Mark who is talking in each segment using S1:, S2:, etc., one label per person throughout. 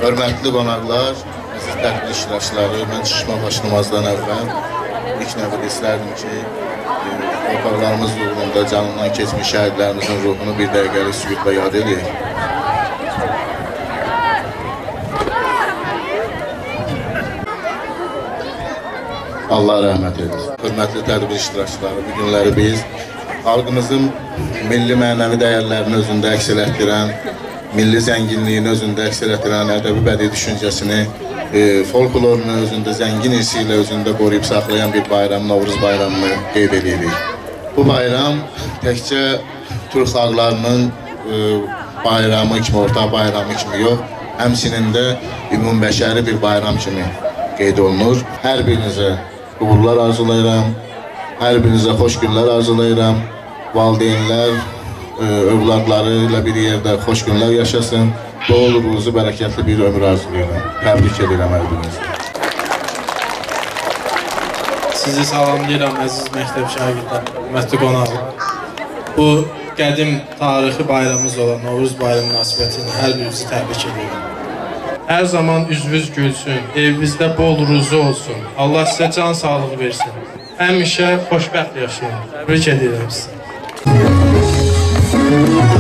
S1: Hörmətli qonaqlar, əziz dərtli iştirakçıları, mən çıxışma başlamazdan əvvəl ilk növbədə istərdim ki, torpaqlarımız uğrunda canından keçmiş şəhidlərimizin ruhunu bir dəqiqəlik sükutla yad edək. Allah rəhmət eylesin. Hörmətli tədbir iştirakçıları, bu günləri biz xalqımızın milli mənəvi dəyərlərini özündə əks etdirən, milli zənginliyini özündə əks etdirən ədəbi bədii düşüncəsini, folklorunu özündə zəngin irsi ilə özündə qoruyub saxlayan bir bayram, Novruz bayramını qeyd edirik. Bu bayram təkcə Türk xalqlarının bayramı kimi, ortaq bayramı kimi yox, həmçinin də ümumbəşəri bir bayram kimi qeyd olunur. Hər birinizə uğurlar arzulayıram, hər birinizə xoş günlər arzulayıram. Valideynlər, övladları ilə bir yerdə xoş günlər yaşasın. Bol ruzu, bərəkətli bir ömür arzulayıram. Təbrik edirəm hər birinizi.
S2: Sizi salamlayıram, əziz məktəb şagirdlər, hörmətli qonaqlar. Bu qədim tarixi bayramımız olan Novruz bayramı münasibətilə hər birinizi təbrik edirəm. Hər zaman üzünüz gülsün, evinizdə bol ruzu olsun. Allah sizə can sağlığı versin. Həmişə xoşbəxt yaşayın. Təbrik edirəm sizi.
S3: Sevgiler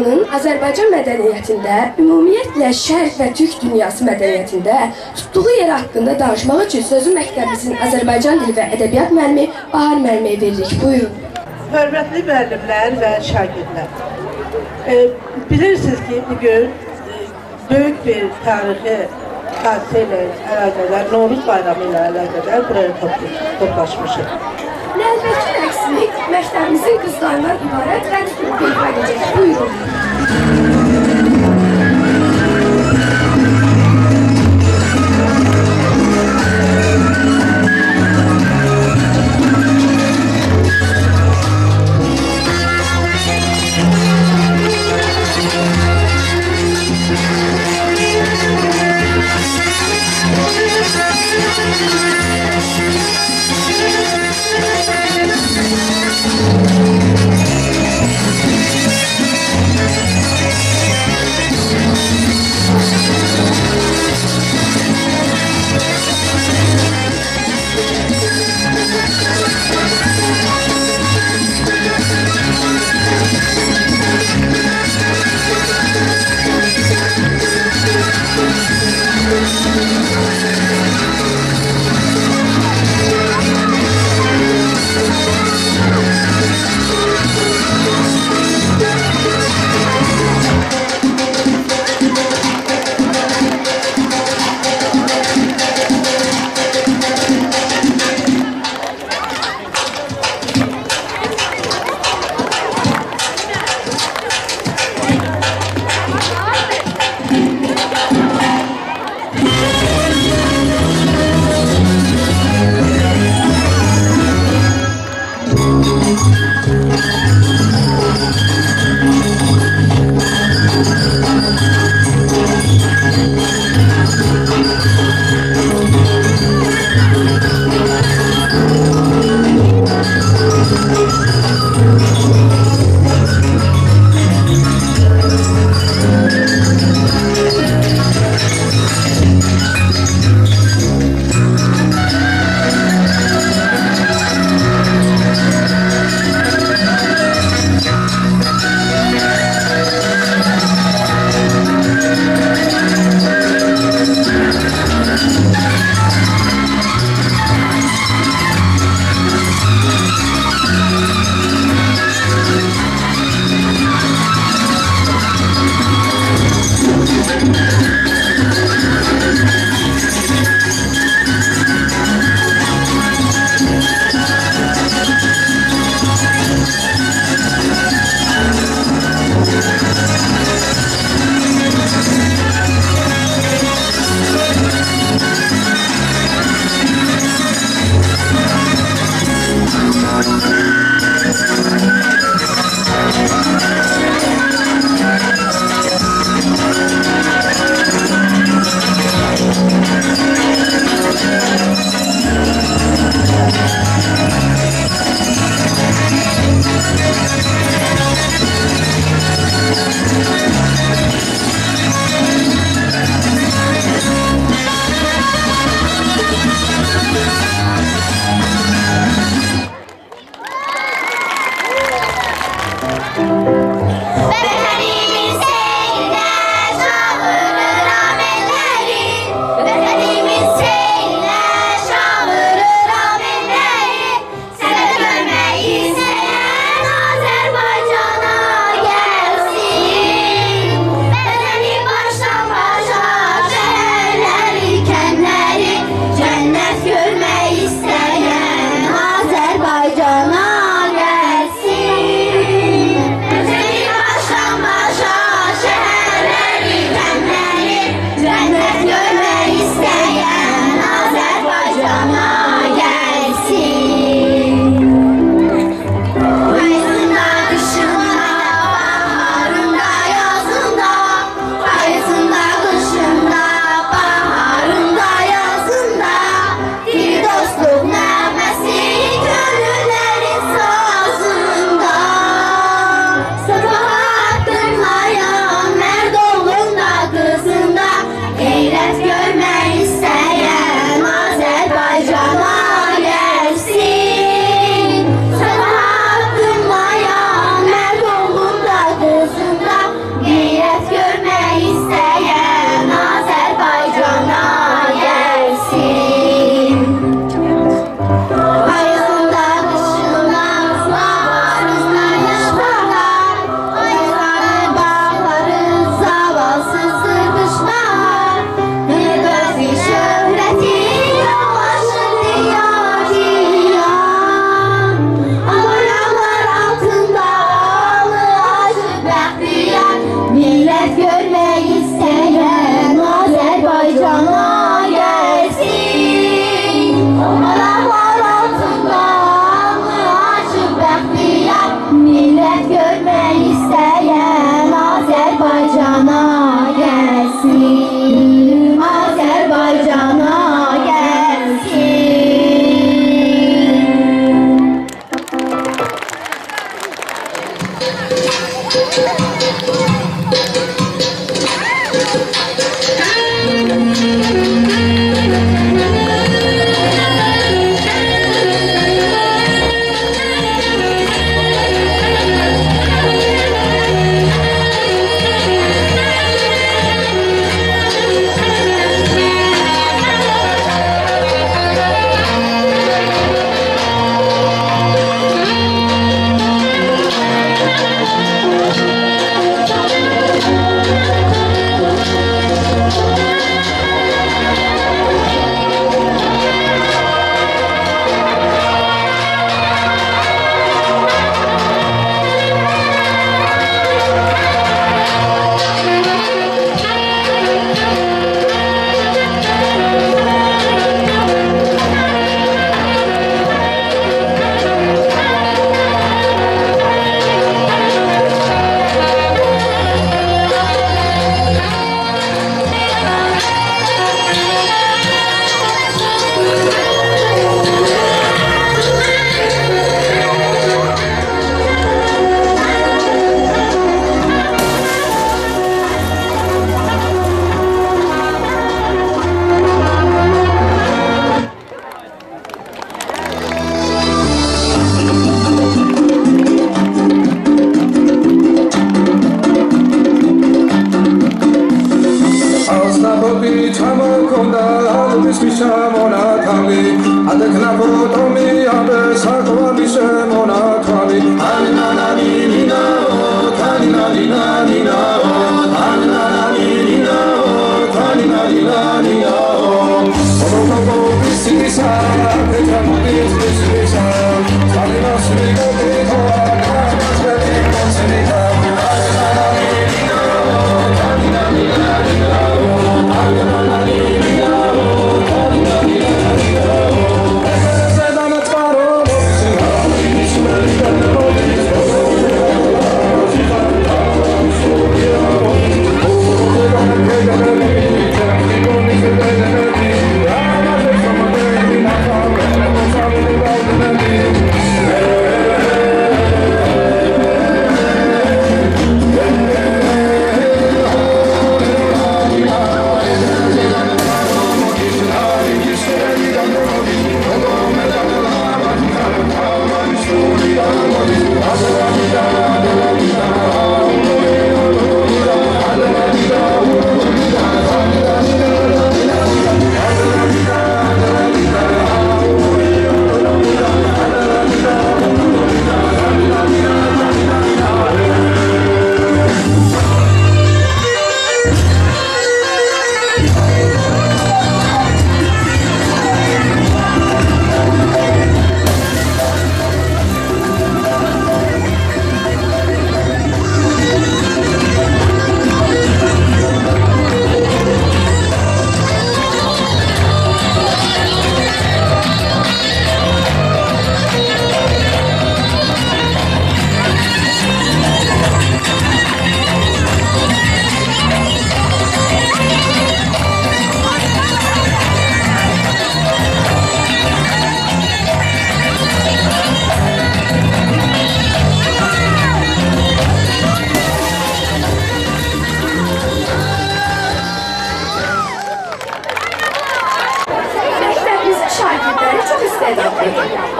S3: bayramının Azərbaycan mədəniyyətində, ümumiyyətlə Şərq və Türk dünyası mədəniyyətində tutduğu yer haqqında danışmaq üçün sözü məktəbimizin Azərbaycan dili və ədəbiyyat müəllimi Bahar müəlliməyə veririk. Buyurun.
S4: Hörmətli müəllimlər və şagirdlər. Bilirsiniz ki, bugün böyük bir tarixi hadisə ilə əlaqədar, Novruz bayramı ilə əlaqədar buraya toplaşmışıq.
S3: Nəlbəki rəqsini məktəbimizin qızlarından ibarət rəqs qrupu ifa edəcək. Buyurun.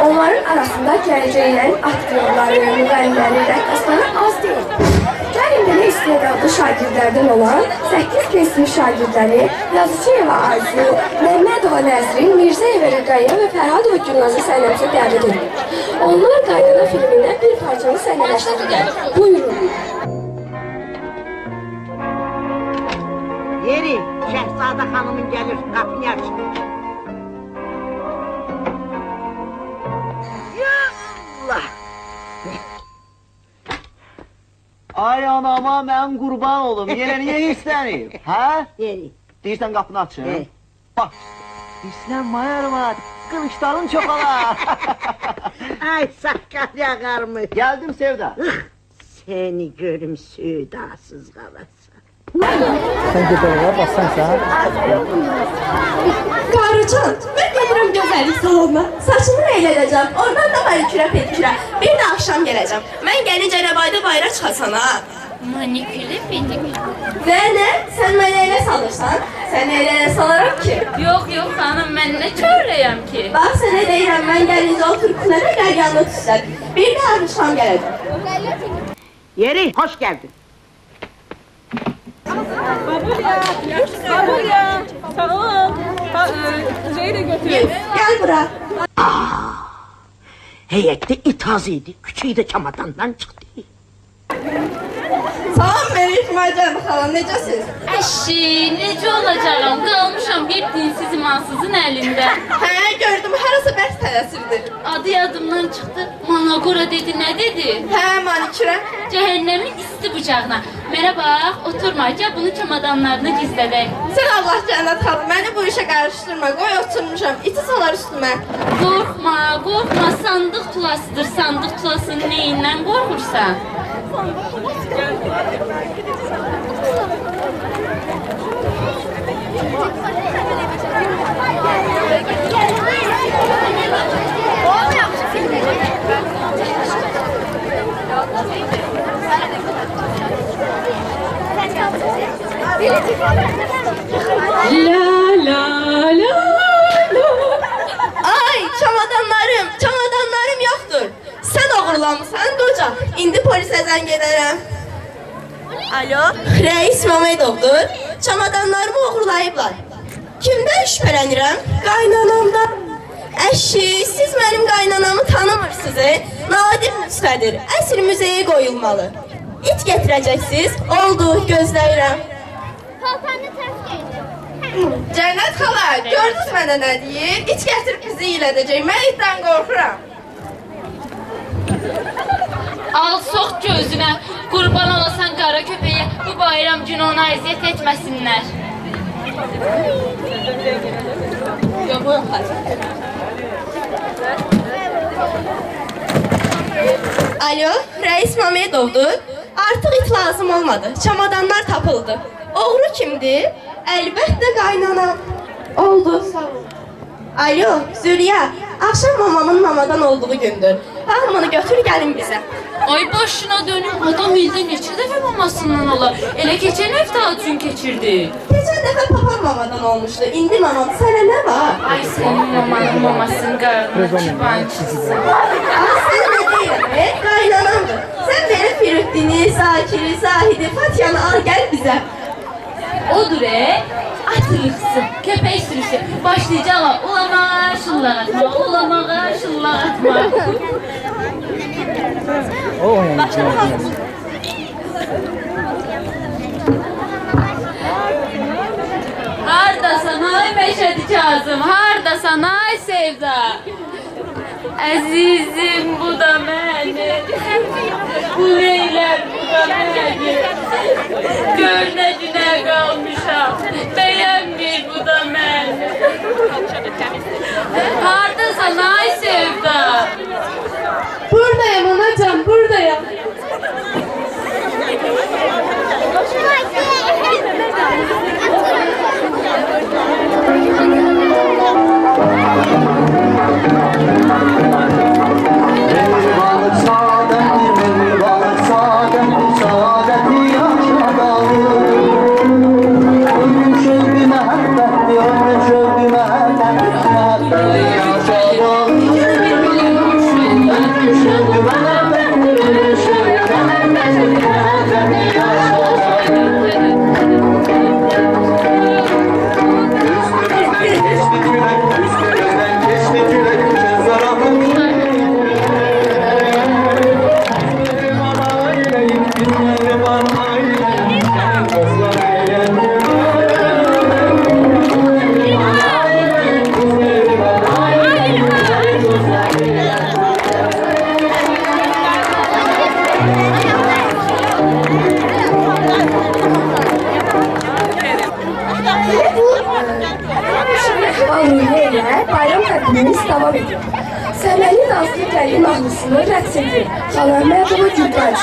S3: Onların arasında gələcəklərin aktyorları, müğənniləri, rəqqasları az deyil. Gəlin belə istedadlı şagirdlərdən olan 8 keskin şagirdləri Yazıcıyeva Arzu, Məhmədova Nəzrin, Mirzəyeva Rəqayya və Fərhadova Gülnazı səhnəmizə dəvət edilir. Onlar Qaynana filmindən bir parçanı səhnələşdirirlər. Buyurun.
S5: Yeri, Şəhzadə xanımın gəlir, qapını açın. Yallah!
S6: Ay anama mən qurban olum, yenə niyə istənib, hə?
S5: Yeri.
S6: Deyirsən qapını açın?
S5: Evet.
S6: Bax, İslam mayarma, qılıçların çoxalar.
S5: Ay saqqal yağarmış.
S6: Gəldim Sevda.
S5: Seni görüm südasız qalasın.
S6: Sən gedələrə bassan sən?
S3: Qarıcan, mən gedirəm gözə Gəlik salonuna. Saçımı eylədəcəm. Oradan da manikürə pedikürə. Bir də axşam gələcəm. Mən gəlincə Rəbayda bayra çıxasan ha.
S7: Manikürü pedikürü.
S3: Və nə? Sən mənə elə salırsan? Sən elə salaram ki.
S7: Yox, yox xanım, mən nə körəyəm ki?
S3: Bax sənə deyirəm, mən gəlincə otur kunədə qəlyanını tüstər. Bir də axşam gələcəm.
S5: Yeri, hoş geldin.
S8: Babulya, sağ ol. Şeyi de götür.
S3: Gəl bura.
S5: Heyette ithaz idi, küçüğü de çamadandan çıktı.
S3: Salam Mərif Məcəm xalam, necəsiz?
S7: Əşi, necə olacağım? Qalmışam bir dinsiz imansızın əlində.
S3: Hə, gördüm, harası bəs tələsirdir.
S7: Adı yadımdan çıxdı. Managora dedi, nə dedi?
S3: Hə, manikürə.
S7: Cəhənnəmin isti bıçağına. Mənə bax, oturma, gəl bunu çamadanlarını gizlədək.
S3: Sən Allah cənnət xalım, məni bu işə qarışdırma, qoy oturmuşam, iti salar üstümə.
S7: Qorxma, qorxma, sandıq tulasıdır. Sandıq tulasının neyindən qorxursan?
S3: Ay, çamadanlarım yoxdur. Sən oğurlamısan qoca, indi polisə zəng edərəm. Alo, Rəis Məmmədovdur. Çamadanlarımı oğurlayıblar. Kimdən şübhələnirəm? Qaynanamdan. Əşi, siz mənim qaynanamı tanımırsınız, nadir nüsxədir. Əsl müzeyə qoyulmalı. İt gətirəcəksiniz, oldu, gözləyirəm.
S9: Paltarını tərs geydim.
S3: Cənnət xala, gördünüz mənə nə deyir? İt gətirib bizi ilədəcək, mən itdən qorxuram.
S7: Al sox gözünə, qurban olasan qara köpəyə, bu bayram günü ona əziyyət etməsinlər.
S3: Alo, Rəis Məmmədovdur. Artıq it lazım olmadı, çamadanlar tapıldı. Oğru kimdir? Əlbəttə qaynanam. Oldu, sağ ol. Alo, Zülya, axşam mamamın mamadan olduğu gündür. Hamını götür gəlin bizə.
S7: Ay başına dönüm, adam ildə neçə dəfə mamasından olar? Elə keçən həftə üçün keçirdi.
S3: Keçən dəfə papam mamadan olmuşdu, indi mamam sənə nə var?
S7: Ay sənin mamanın mamasının qarnına kiban çıxsın.
S3: Sən nə deyirəm, qaynanamdır. Sən belə Firüddini, Zakiri, Zahidi, Fatyanı al gəl bizə.
S7: Odur at yıxsın, köpək sürüsü. Başlayacaqlar ulamağa, şıllaq atma, ulamağa, şıllaq atma. Hardasan ay Məşədi Kazım, hardasan ay Sevda. Əzizim bu da mənim, bu Leyləm bu da mənim. Gör nə günə qalmışam, bəyənmir bu da mənim. Hardasan ay Sevda?
S3: Buradayım anacan, buradayım. Bayram tədbirimiz davam edir. Səməni danslı gəlin mahnısını rəqs edir. Xalam Mərdova Gülqanc.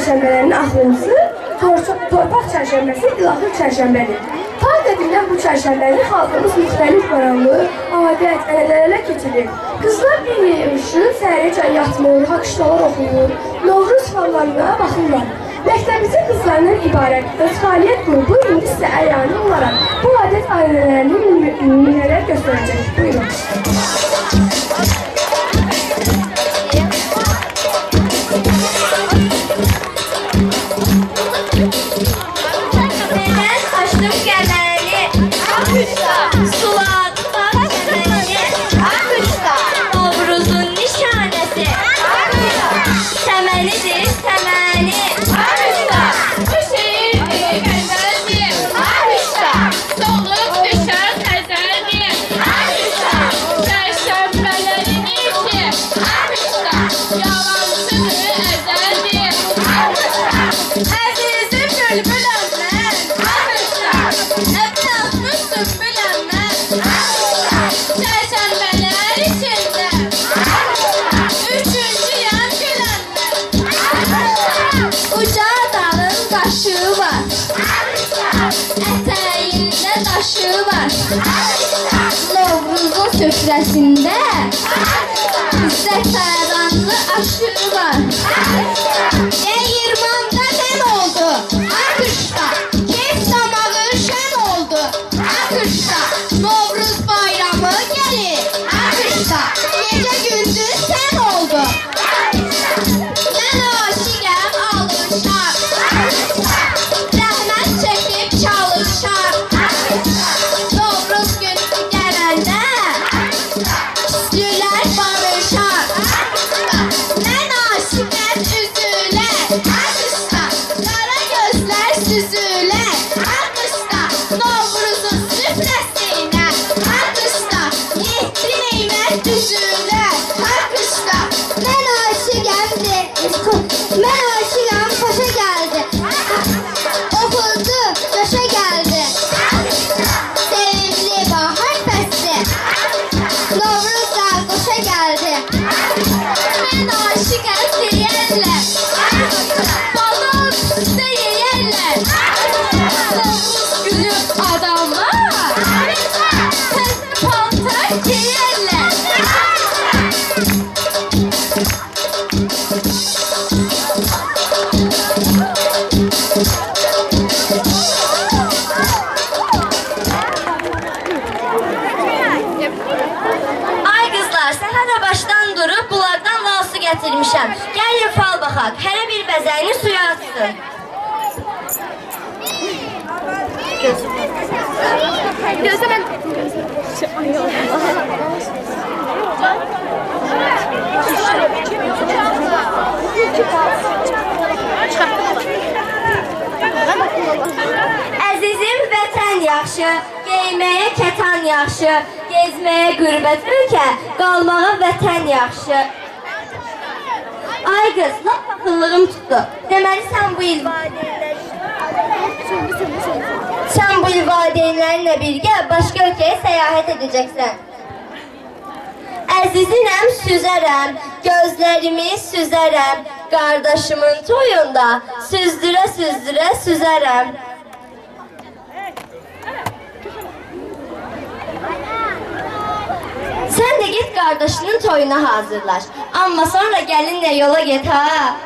S3: çərşənbələrinin axırıncısı torpaq çərşənbəsi ilahır çərşənbədir. Ta qədimdən bu çərşənbəni xalqımız müxtəlif qaranlı, adət, ənənələrlə keçirir. Qızlar bir yere üşüb, səhərəcən yatmır, haqışdalar oxuyur, Novruz fallarına baxırlar. Məktəbimizin qızlarından ibarət öz fəaliyyət qrupu indi sizə əyani olaraq bu adət ailələrinin nümunələr göstərəcək. Buyurun.
S9: Ben açtım geneli, akışta, sulattan geneli, akışta, Novruz'un nişanesi, akışta, temelidir temeli, akışta, düşeyirdi güzeldir, akışta, soluk düşer tezeldir, akışta, çerşembelerin işi, akışta, yalancıdır ezeldir, akışta, azizim bülbülüm ben, akışta, etrafmıştım bilenler, akışta, çerşembeler içinde, akışta, üçüncü yan gülenler, akışta, uca dağın taşı var, akışta, eteğinde taşı var, akışta, Novruz'un süfresinde, akışta, zəfəranlı aşı var, akışta, Eğirmanda den oldu, akışta, keyif damağı şen oldu, akışta, Novruz bayramı gelir, akışta, gece gündüz sen oldu, akışta, ben aşıqəm alışar, akışta, rəhmət çekip çalışar, akışta, Novruz günü gələndə, küslülər barışar, akışta, mən aşıqəm üzülər, akışta, qara gözlər süzülər, akışta, Novruz'un süfrəsinə, akışta, yetdi neymət düzülər, akışta, mən aşıqəm paşa gəldi, oxudu, coşa gəldi, sevimli bahar fəsli, Novruz'la qoşa gəldi, mən aşıqəm deyərlər, balon üstə yeyərlər, Novruz günü adamlar, təzə paltar geyərlər. Ay qızlar, səhərə başdan durub bulaqdan lal su gətirmişəm. Gəlin fal baxaq, hərə bir bəzəyini suya atsın.
S8: Gözlemem.
S9: Əzizim vətən yaxşı, geyməyə kətan yaxşı, gezməyə qürbət ölkə, qalmağa vətən yaxşı. Ay qız, lap axıllığım tutdu. Deməli sən bu il valideynlərinlə birgə başqa ölkəyə səyahət edəcəksən. Əzizinəm, süzərəm, gözlərimi süzərəm, qardaşımın toyunda süzdürə süzərəm. Sən də git qardaşının toyuna hazırlaş. Amma sonra gəlinlə yola get ha.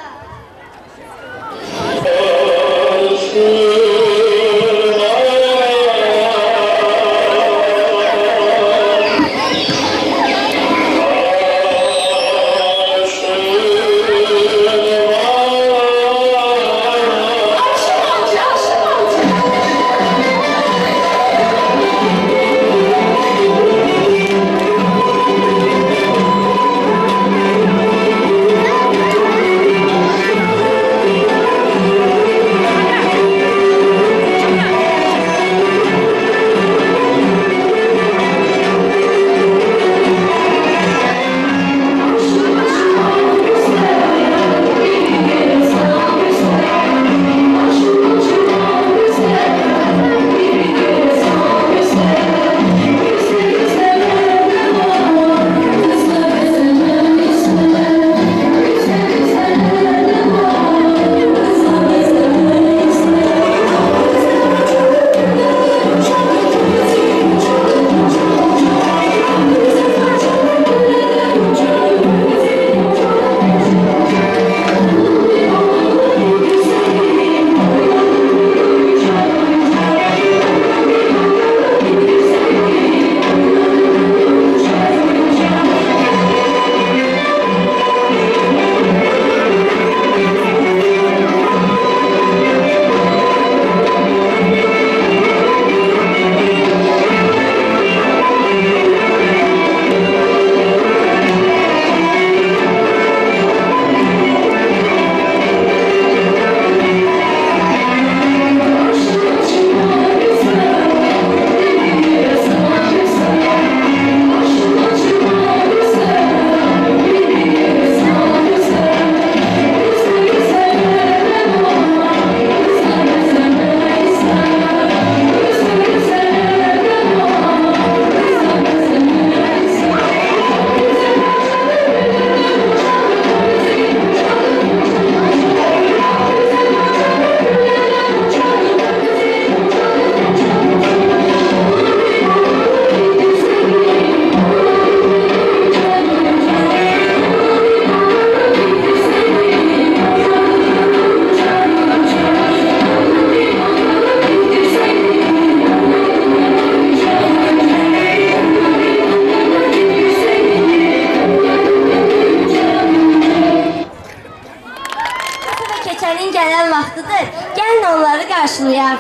S9: başlayaq.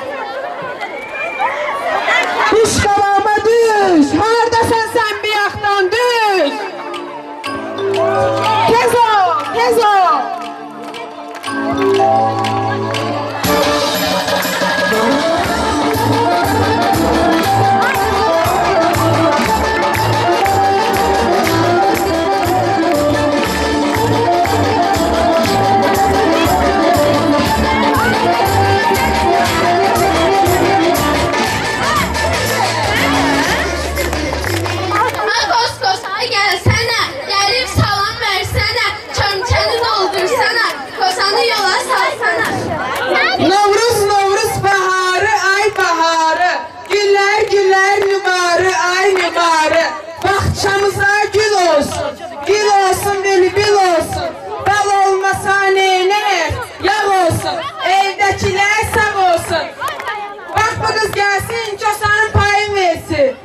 S8: Düş qalama düş. Hardasan sən bir yaxdan düş. Tez ol, tez ol.
S9: Koskosa gelsene, gelip salam versene, çömçeni doldursana, kosanı yola salsana.
S8: Novruz, Novruz baharı, ay baharı. Güller, güller nümarı, ay nümarı. Bahçamıza gül olsun, gül olsun, bülbül olsun. Bal olmasa neynir, yağ olsun. Evdekiler sağ olsun. Bak bu kız gelsin, cosanın payını versin.